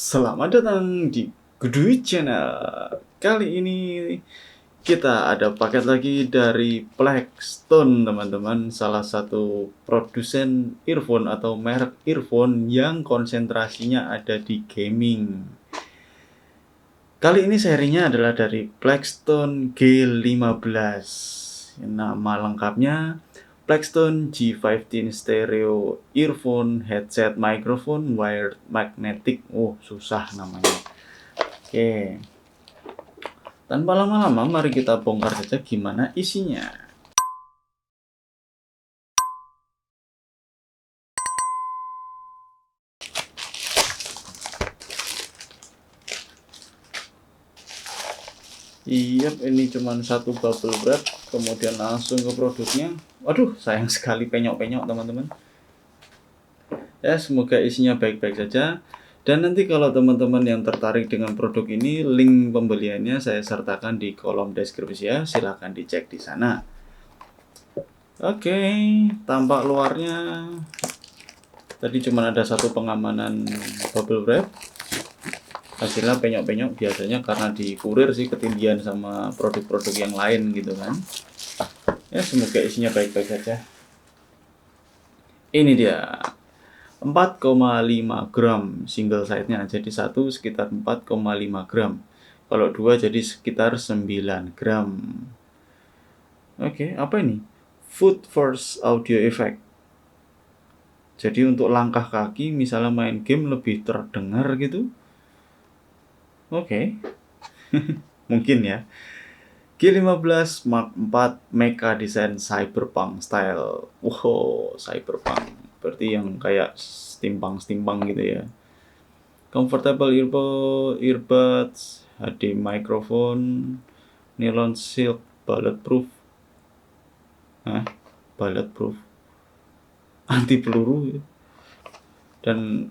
Selamat datang di Gudui Channel. Kali ini kita ada paket lagi dari Blackstone, teman-teman. Salah satu produsen earphone atau merek earphone yang konsentrasinya ada di gaming. Kali ini serinya adalah dari Blackstone G15. Nama lengkapnya Blackstone G15 Stereo Earphone Headset Microphone Wired Magnetic. Susah namanya. Oke. Tanpa lama-lama, mari kita bongkar saja gimana isinya. Iya, ini cuma satu bubble wrap, kemudian langsung ke produknya. Waduh, sayang sekali penyok-penyok, teman-teman. Ya, semoga isinya baik-baik saja. Dan nanti kalau teman-teman yang tertarik dengan produk ini, link pembeliannya saya sertakan di kolom deskripsi ya. Silahkan dicek di sana. Oke, tampak luarnya tadi cuma ada satu pengamanan bubble wrap. Hasilnya penyok-penyok, biasanya karena di kurir sih ketindihan sama produk-produk yang lain gitu kan. Ya, semoga isinya baik-baik saja. Ini dia 4,5 gram single side-nya, jadi satu sekitar 4,5 gram, kalau dua jadi sekitar 9 gram. Oke, apa ini? Foot first audio effect. Jadi untuk langkah kaki misalnya main game lebih terdengar gitu. Oke. Mungkin ya. G15 Mark 4 Mecha Design Cyberpunk Style. Wow, Cyberpunk. Berarti yang kayak steampunk gitu ya. Comfortable earbuds, HD microphone, nylon silk, bulletproof. Bulletproof. Anti peluru dan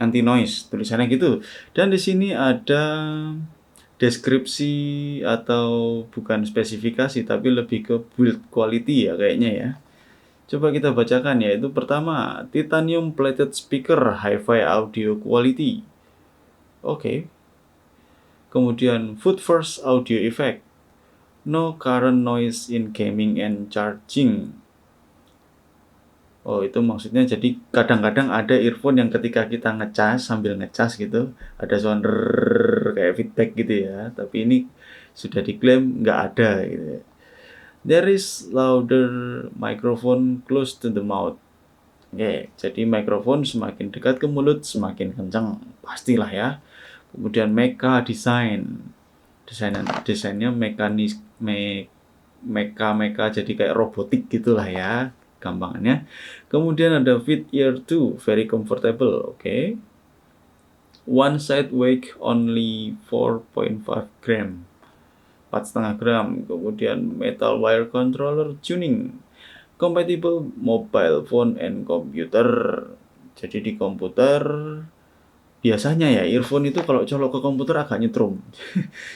anti noise, tulisannya gitu. Dan di sini ada deskripsi atau bukan spesifikasi tapi lebih ke build quality ya kayaknya ya. Coba kita bacakan ya. Itu pertama, titanium plated speaker hi-fi audio quality. Oke. Kemudian foot first audio effect. No current noise in gaming and charging. Oh, itu maksudnya jadi kadang-kadang ada earphone yang ketika kita ngecas sambil ngecas gitu, ada suara kayak feedback gitu ya. Tapi ini sudah diklaim nggak ada gitu. There is louder microphone close to the mouth. Oke, jadi mikrofon semakin dekat ke mulut semakin kencang, pastilah ya. Kemudian mecha design. Desainnya mekanis mecha jadi kayak robotik gitulah ya gampangannya. Kemudian ada fit ear 2, very comfortable. Oke. One side weight only 4.5 gram. 4,5 gram. Kemudian metal wire controller tuning. Compatible mobile phone and computer. Jadi di komputer biasanya ya earphone itu kalau colok ke komputer agak nyetrum.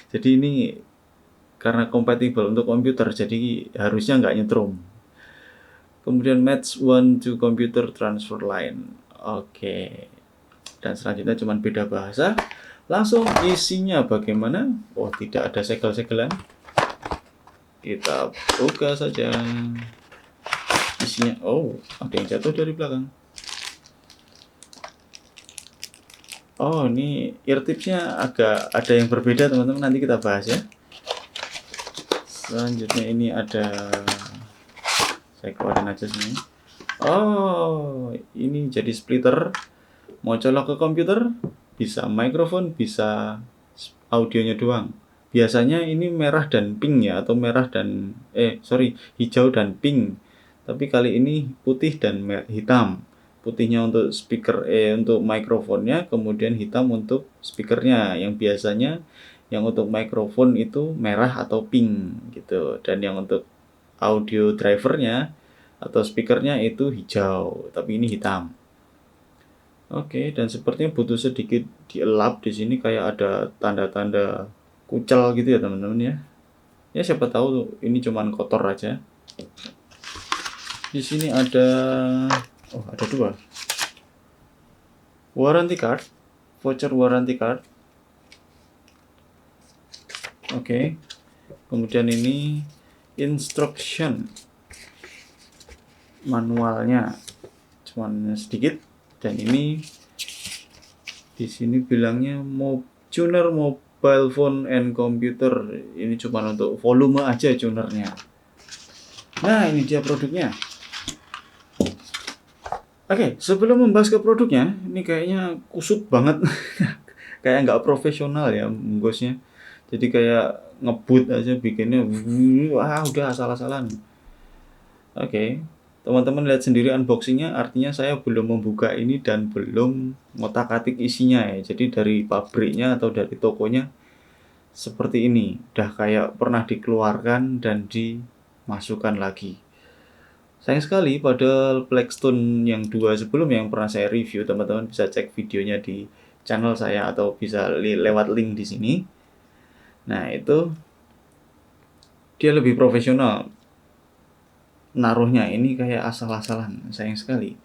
Jadi ini karena compatible untuk komputer jadi harusnya nggak nyetrum. Kemudian match one to computer transfer line. Oke. Dan selanjutnya cuma beda bahasa. Langsung isinya bagaimana? Oh, tidak ada segel-segelan. Kita buka saja. Isinya, oh, ada yang jatuh dari belakang. Oh, ini ear tipsnya agak ada yang berbeda teman-teman, nanti kita bahas ya. Selanjutnya ini ada, saya keluarin aja sini. Oh, ini jadi splitter. Mau colok ke komputer, bisa mikrofon, bisa audionya doang. Biasanya ini merah dan pink ya, atau hijau dan pink. Tapi kali ini putih dan hitam. Putihnya untuk untuk mikrofonnya, kemudian hitam untuk speakernya. Yang biasanya yang untuk mikrofon itu merah atau pink gitu, dan yang untuk audio drivernya atau speakernya itu hijau, tapi ini hitam. Oke, dan sepertinya butuh sedikit dielap di sini, kayak ada tanda-tanda kucel gitu ya teman-teman ya. Ya siapa tahu ini cuman kotor aja. Di sini ada, ada dua. Warranty card, voucher warranty card. Oke. Kemudian ini instruction manualnya cuman sedikit, dan ini di sini bilangnya tuner mobile phone and computer. Ini cuma untuk volume aja tunernya. Nah, ini dia produknya. Oke, sebelum membahas ke produknya, ini kayaknya kusut banget. Kayak nggak profesional ya bungkusnya. Jadi kayak ngebut aja bikinnya. Wah, udah asal-asalan. Oke, teman-teman lihat sendiri unboxingnya, artinya saya belum membuka ini dan belum ngotak-atik isinya ya. Jadi dari pabriknya atau dari tokonya seperti ini. Udah kayak pernah dikeluarkan dan dimasukkan lagi. Sayang sekali, padahal Blackstone yang 2 sebelum yang pernah saya review, teman-teman bisa cek videonya di channel saya atau bisa lewat link di sini. Nah, itu dia lebih profesional. Naruhnya ini kayak asal-asalan, sayang sekali.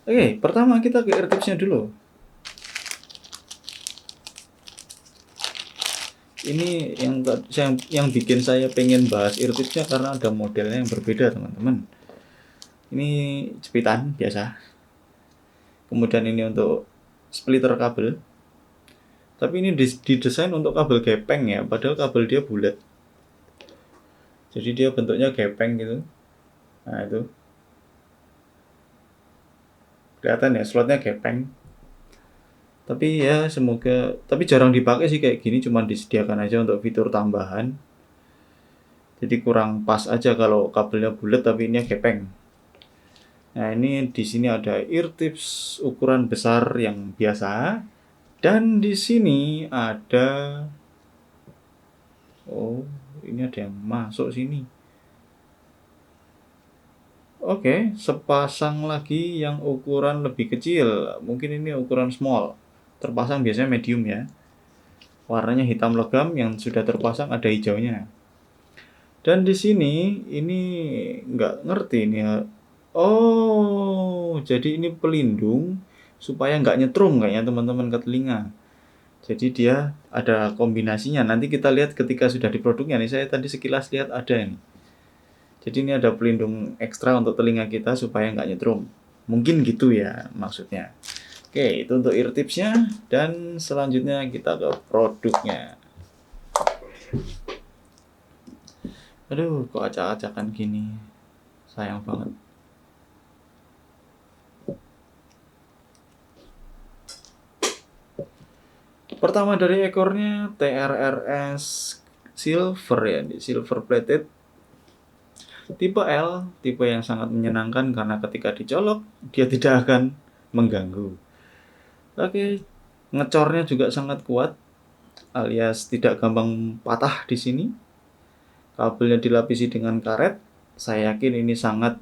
Oke, pertama kita ke AirTips-nya dulu. Ini yang bikin saya pengen bahas AirTips-nya karena ada modelnya yang berbeda, teman-teman. Ini jepitan biasa. Kemudian ini untuk splitter kabel. Tapi ini didesain untuk kabel gepeng ya, padahal kabel dia bulat. Jadi dia bentuknya gepeng gitu. Nah, itu. Kelihatan ya, slotnya gepeng. Tapi ya semoga, tapi jarang dipakai sih kayak gini, cuma disediakan aja untuk fitur tambahan. Jadi kurang pas aja kalau kabelnya bulat tapi ini gepeng. Nah, ini di sini ada AirTips ukuran besar yang biasa, dan di sini ada, oh, ini ada yang masuk sini. Oke, sepasang lagi yang ukuran lebih kecil. Mungkin ini ukuran small. Terpasang biasanya medium ya. Warnanya hitam legam, yang sudah terpasang ada hijaunya. Dan di sini ini nggak ngerti ini ya. Oh, jadi ini pelindung supaya nggak nyetrum kayaknya teman-teman ke telinga. Jadi dia ada kombinasinya. Nanti kita lihat ketika sudah di produknya nih. Saya tadi sekilas lihat ada ini. Jadi ini ada pelindung ekstra untuk telinga kita supaya nggak nyetrum. Mungkin gitu ya maksudnya. Oke, itu untuk AirTips-nya. Dan selanjutnya kita ke produknya. Aduh, kok acak-acakan gini. Sayang banget. Pertama dari ekornya TRRS silver ya, silver plated. Tipe L, tipe yang sangat menyenangkan karena ketika dicolok dia tidak akan mengganggu. Oke, ngecornya juga sangat kuat alias tidak gampang patah di sini. Kabelnya dilapisi dengan karet. Saya yakin ini sangat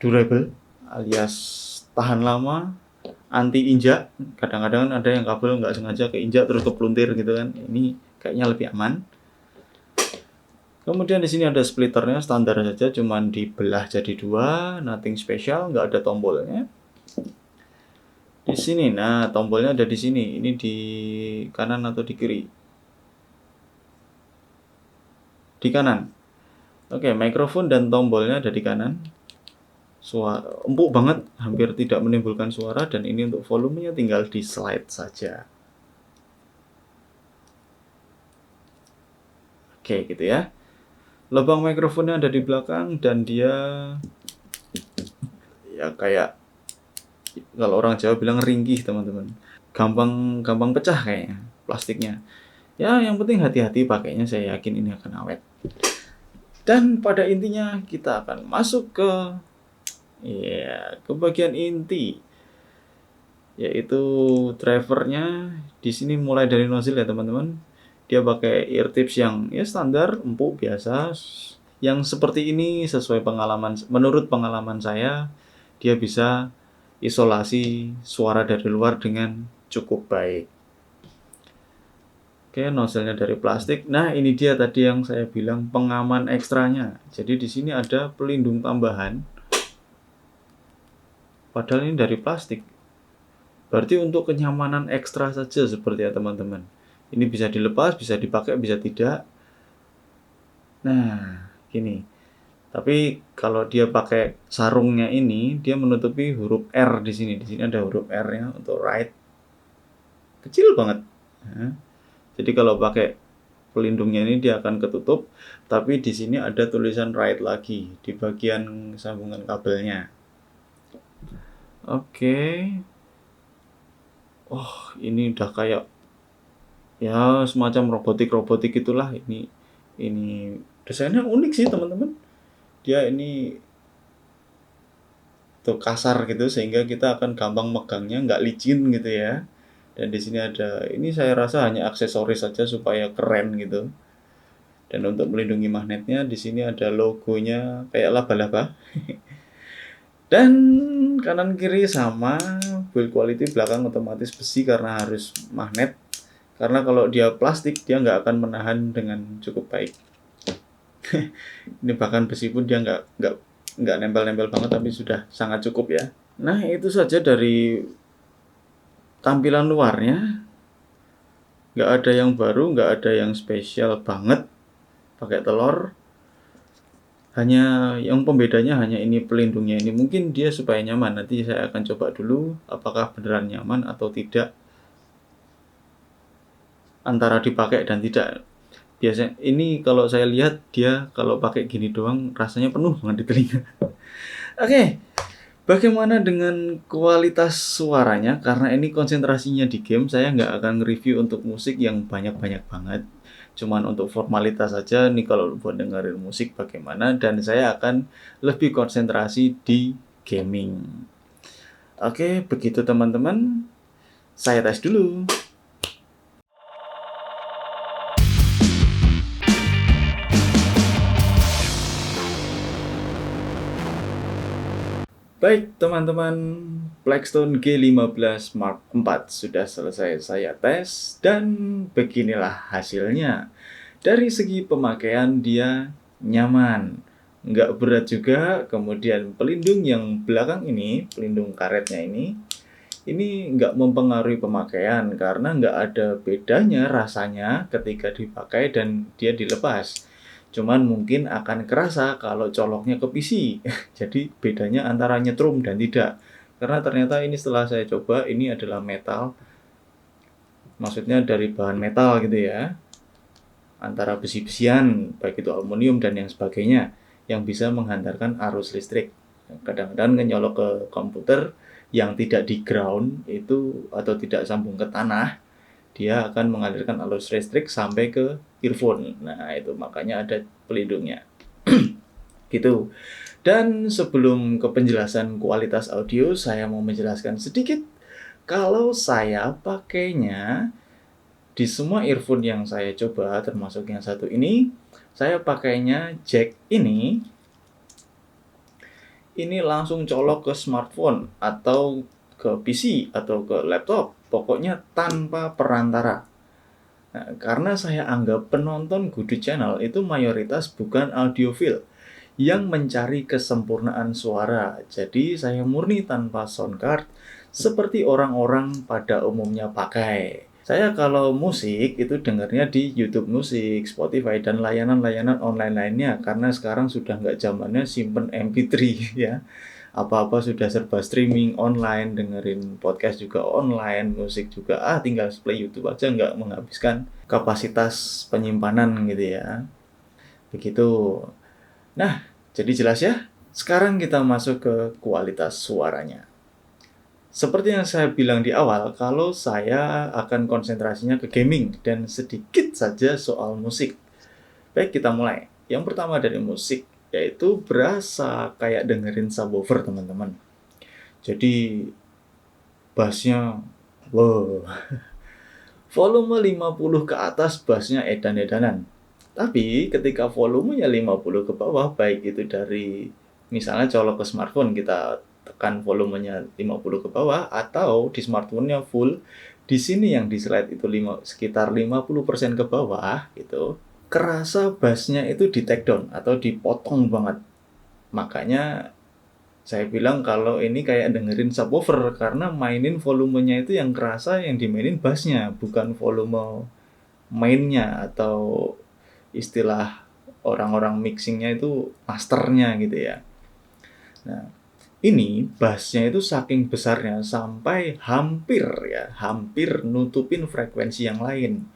durable alias tahan lama, anti injak. Kadang-kadang ada yang kabel nggak sengaja keinjak terus kepluntir gitu kan. Ini kayaknya lebih aman. Kemudian di sini ada splitternya, standar saja, cuman dibelah jadi 2, nothing special, nggak ada tombolnya. Di sini, nah tombolnya ada di sini. Ini di kanan atau di kiri? Di kanan. Oke, mikrofon dan tombolnya ada di kanan. Suara empuk banget, hampir tidak menimbulkan suara, dan ini untuk volumenya tinggal di slide saja. Oke, gitu ya. Lubang mikrofonnya ada di belakang dan dia ya kayak kalau orang Jawa bilang ringkih, teman-teman. Gampang pecah kayaknya plastiknya. Ya, yang penting hati-hati pakainya, saya yakin ini akan awet. Dan pada intinya kita akan masuk ke bagian inti, yaitu drivernya. Di sini mulai dari nozzle ya, teman-teman. Dia pakai AirTips yang ya standar, empuk biasa. Yang seperti ini sesuai pengalaman, menurut pengalaman saya, dia bisa isolasi suara dari luar dengan cukup baik. Oke, nozzle-nya dari plastik. Nah, ini dia tadi yang saya bilang pengaman ekstranya. Jadi di sini ada pelindung tambahan. Padahal ini dari plastik. Berarti untuk kenyamanan ekstra saja seperti ya teman-teman. Ini bisa dilepas, bisa dipakai, bisa tidak. Nah, gini. Tapi kalau dia pakai sarungnya ini, dia menutupi huruf R di sini. Di sini ada huruf R-nya untuk right. Kecil banget. Nah, jadi kalau pakai pelindungnya ini dia akan ketutup, tapi di sini ada tulisan right lagi di bagian sambungan kabelnya. Oke. Oh, ini udah kayak ya semacam robotik itulah. Ini desainnya unik sih teman-teman. Dia ini tuh kasar gitu sehingga kita akan gampang megangnya, nggak licin gitu ya. Dan di sini ada, ini saya rasa hanya aksesoris saja supaya keren gitu. Dan untuk melindungi magnetnya di sini ada logonya kayak laba-laba. Dan kanan kiri sama, build quality belakang otomatis besi karena harus magnet. Karena kalau dia plastik dia nggak akan menahan dengan cukup baik. Ini bahkan besi pun dia nggak nempel-nempel banget, tapi sudah sangat cukup ya. Nah itu saja dari tampilan luarnya. Nggak ada yang baru, nggak ada yang spesial banget. Pakai telur. Hanya yang pembedanya hanya ini pelindungnya ini. Mungkin dia supaya nyaman. Nanti saya akan coba dulu apakah beneran nyaman atau tidak. Antara dipakai dan tidak. Biasanya ini kalau saya lihat dia kalau pakai gini doang rasanya penuh banget di telinga. Oke, bagaimana dengan kualitas suaranya? Karena ini konsentrasinya di game, saya nggak akan review untuk musik yang banyak-banyak banget. Cuman untuk formalitas saja nih kalau buat dengerin musik bagaimana, dan saya akan lebih konsentrasi di gaming. Oke, begitu teman-teman. Saya tes dulu. Baik teman-teman, Blackstone G15 Mark IV sudah selesai saya tes dan beginilah hasilnya. Dari segi pemakaian dia nyaman, nggak berat juga. Kemudian pelindung yang belakang ini, pelindung karetnya ini nggak mempengaruhi pemakaian karena nggak ada bedanya rasanya ketika dipakai dan dia dilepas. Cuman mungkin akan kerasa kalau coloknya ke PC. Jadi bedanya antara nyetrum dan tidak. Karena ternyata ini setelah saya coba, ini adalah metal. Maksudnya dari bahan metal gitu ya. Antara besi-besian, baik itu aluminium dan yang sebagainya. Yang bisa menghantarkan arus listrik. Kadang-kadang nyolok ke komputer yang tidak di ground itu atau tidak sambung ke tanah, dia akan mengalirkan arus listrik sampai ke earphone. Nah, itu makanya ada pelindungnya. Gitu. Dan sebelum ke penjelasan kualitas audio, saya mau menjelaskan sedikit kalau saya pakainya di semua earphone yang saya coba, termasuk yang satu ini, saya pakainya jack ini langsung colok ke smartphone atau ke PC atau ke laptop, pokoknya tanpa perantara. Nah, karena saya anggap penonton Gudu Channel itu mayoritas bukan audiophile yang mencari kesempurnaan suara. Jadi saya murni tanpa sound card seperti orang-orang pada umumnya pakai. Saya kalau musik itu dengarnya di YouTube Musik, Spotify, dan layanan-layanan online lainnya. Karena sekarang sudah nggak zamannya simpen MP3 ya. Apa-apa sudah serba streaming online, dengerin podcast juga online, musik juga. Tinggal play YouTube aja, nggak menghabiskan kapasitas penyimpanan gitu ya. Begitu. Nah, jadi jelas ya? Sekarang kita masuk ke kualitas suaranya. Seperti yang saya bilang di awal, kalau saya akan konsentrasinya ke gaming dan sedikit saja soal musik. Baik, kita mulai. Yang pertama dari musik, yaitu berasa kayak dengerin subwoofer, teman-teman. Jadi, bassnya, wow. Volume 50 ke atas, bassnya edan-edanan. Tapi, ketika volumenya 50 ke bawah, baik itu dari, misalnya colok ke smartphone, kita tekan volumenya 50 ke bawah, atau di smartphone-nya full, di sini yang di slide itu sekitar 50% ke bawah, gitu, kerasa bassnya itu di take down atau dipotong banget. Makanya Saya bilang kalau ini kayak dengerin subwoofer karena mainin volumenya itu yang kerasa yang dimainin bassnya, bukan volume mainnya atau istilah orang-orang mixingnya itu masternya gitu ya. Nah, ini bassnya itu saking besarnya sampai hampir nutupin frekuensi yang lain.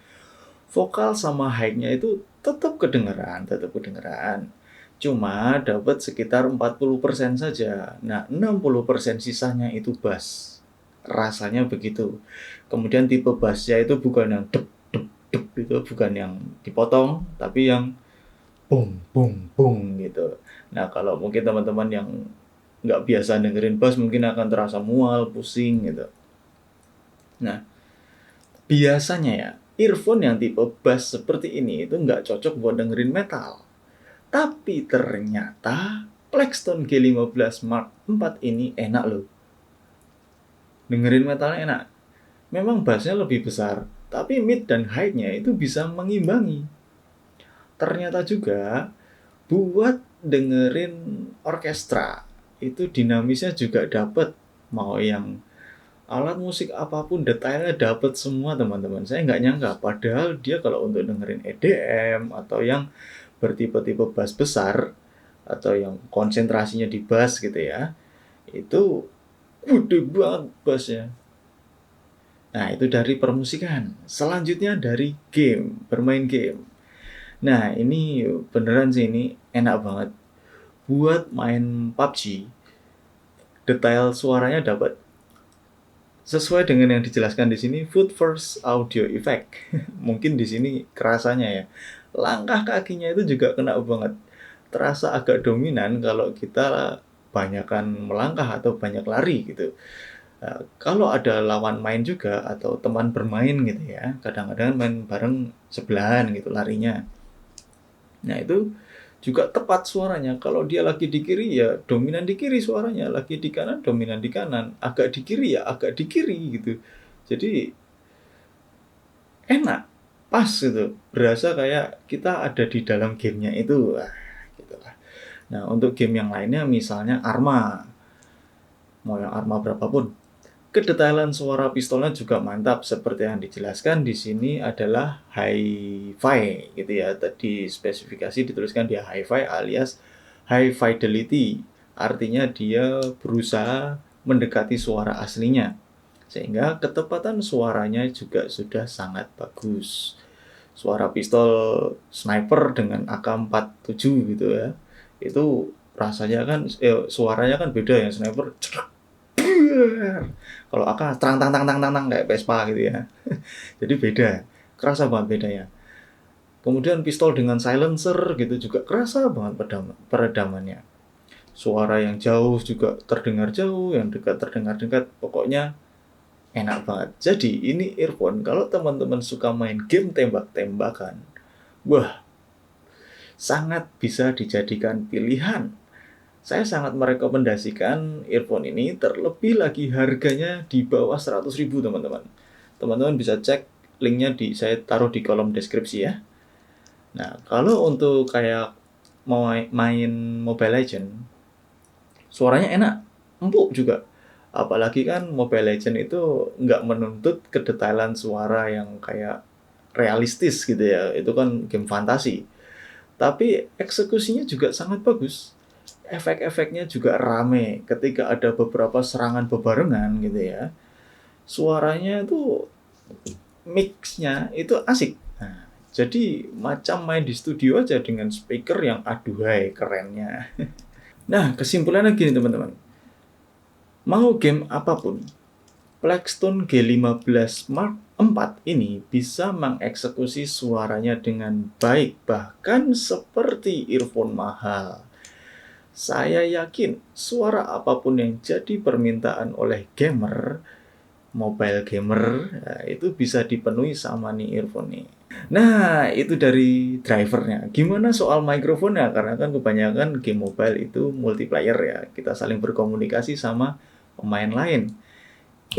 Vokal sama high-nya itu tetap kedengeran. Cuma dapat sekitar 40% saja. Nah, 60% sisanya itu bass. Rasanya begitu. Kemudian tipe bassnya itu bukan yang dep dep dep itu, bukan yang dipotong, tapi yang bung bung bung gitu. Nah, kalau mungkin teman-teman yang nggak biasa dengerin bass mungkin akan terasa mual, pusing gitu. Nah, biasanya ya, earphone yang tipe bass seperti ini itu nggak cocok buat dengerin metal. Tapi ternyata Plextone G15 Mark IV ini enak loh. Dengerin metalnya enak. Memang bassnya lebih besar, tapi mid dan high-nya itu bisa mengimbangi. Ternyata juga buat dengerin orkestra itu dinamisnya juga dapat. Mau yang alat musik apapun detailnya dapat semua teman-teman. Saya nggak nyangka, padahal dia kalau untuk dengerin EDM atau yang bertipe-tipe bass besar atau yang konsentrasinya di bass gitu ya, itu gede banget bassnya. Nah, itu dari permusikan. Selanjutnya dari game, bermain game. Nah, ini beneran sih, ini enak banget. Buat main PUBG, detail suaranya dapat. Sesuai dengan yang dijelaskan di sini, foot first audio effect. Mungkin di sini kerasanya ya. Langkah kakinya itu juga kena banget. Terasa agak dominan kalau kita banyakan melangkah atau banyak lari gitu. Kalau ada lawan main juga atau teman bermain gitu ya, kadang-kadang main bareng sebelahan gitu larinya. Nah, itu juga tepat suaranya. Kalau dia lagi di kiri ya dominan di kiri suaranya, lagi di kanan dominan di kanan, agak di kiri ya agak di kiri gitu. Jadi enak, pas gitu. Berasa kayak kita ada di dalam gamenya itu. Wah, gitu lah. Nah, untuk game yang lainnya misalnya Arma. Mau yang Arma berapapun. Kedetailan suara pistolnya juga mantap seperti yang dijelaskan di sini adalah hi-fi gitu ya. Tadi spesifikasi dituliskan dia hi-fi alias high fidelity. Artinya dia berusaha mendekati suara aslinya. Sehingga ketepatan suaranya juga sudah sangat bagus. Suara pistol sniper dengan AK-47 gitu ya. Itu rasanya kan suaranya kan beda ya, sniper kalau AK terang tang tang tang tang tang kayak Vespa gitu ya. Jadi beda, kerasa banget bedanya. Kemudian pistol dengan silencer gitu juga kerasa banget peredamannya. Suara yang jauh juga terdengar jauh, yang dekat terdengar dekat. Pokoknya enak banget. Jadi ini earphone kalau teman-teman suka main game tembak-tembakan, wah, sangat bisa dijadikan pilihan. Saya sangat merekomendasikan earphone ini, terlebih lagi harganya di bawah 100.000 teman-teman. Teman-teman bisa cek linknya saya taruh di kolom deskripsi ya. Nah, kalau untuk kayak mau main Mobile Legend, suaranya enak, empuk juga. Apalagi kan Mobile Legend itu nggak menuntut kedetailan suara yang kayak realistis gitu ya. Itu kan game fantasi. Tapi eksekusinya juga sangat bagus. Efek-efeknya juga rame ketika ada beberapa serangan bebarengan gitu ya. Suaranya itu mix-nya itu asik. Nah, jadi macam main di studio aja dengan speaker yang aduhai kerennya. Nah, kesimpulannya gini teman-teman. Mau game apapun, Plextone G15 Mark IV ini bisa mengeksekusi suaranya dengan baik, bahkan seperti earphone mahal. Saya yakin suara apapun yang jadi permintaan oleh gamer, mobile gamer, ya, itu bisa dipenuhi sama nih earphone nih. Nah, itu dari drivernya. Gimana soal mikrofonnya? Karena kan kebanyakan game mobile itu multiplayer ya. Kita saling berkomunikasi sama pemain lain.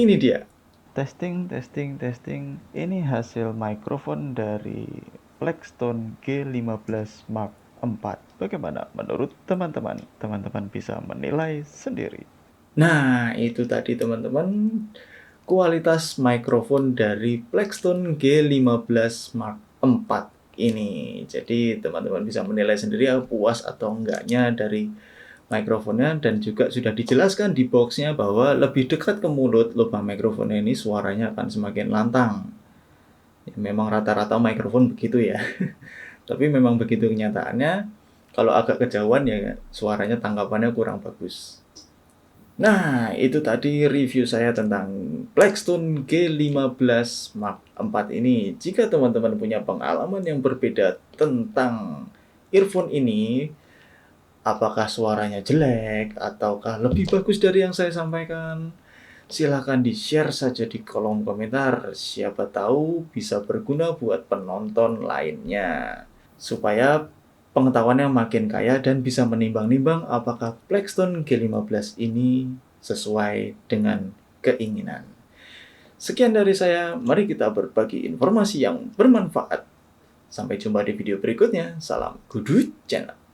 Ini dia. Testing, testing, testing. Ini hasil mikrofon dari Plextone G15 Mark IV. Bagaimana menurut teman-teman? Teman-teman bisa menilai sendiri. Nah, itu tadi teman-teman kualitas mikrofon dari Blackstone G15 Mark IV ini. Jadi teman-teman bisa menilai sendiri puas atau enggaknya dari mikrofonnya, dan juga sudah dijelaskan di boxnya bahwa lebih dekat ke mulut lubang mikrofonnya ini suaranya akan semakin lantang. Ya, memang rata-rata mikrofon begitu ya. Tapi memang begitu kenyataannya. Kalau agak kejauhan ya suaranya tangkapannya kurang bagus. Nah, itu tadi review saya tentang Blackstone G15 Mark IV ini. Jika teman-teman punya pengalaman yang berbeda tentang earphone ini, apakah suaranya jelek ataukah lebih bagus dari yang saya sampaikan, silahkan di-share saja di kolom komentar. Siapa tahu bisa berguna buat penonton lainnya, supaya pengetahuannya makin kaya dan bisa menimbang-nimbang apakah Blackstone G15 ini sesuai dengan keinginan. Sekian dari saya, mari kita berbagi informasi yang bermanfaat. Sampai jumpa di video berikutnya. Salam Kudu Channel.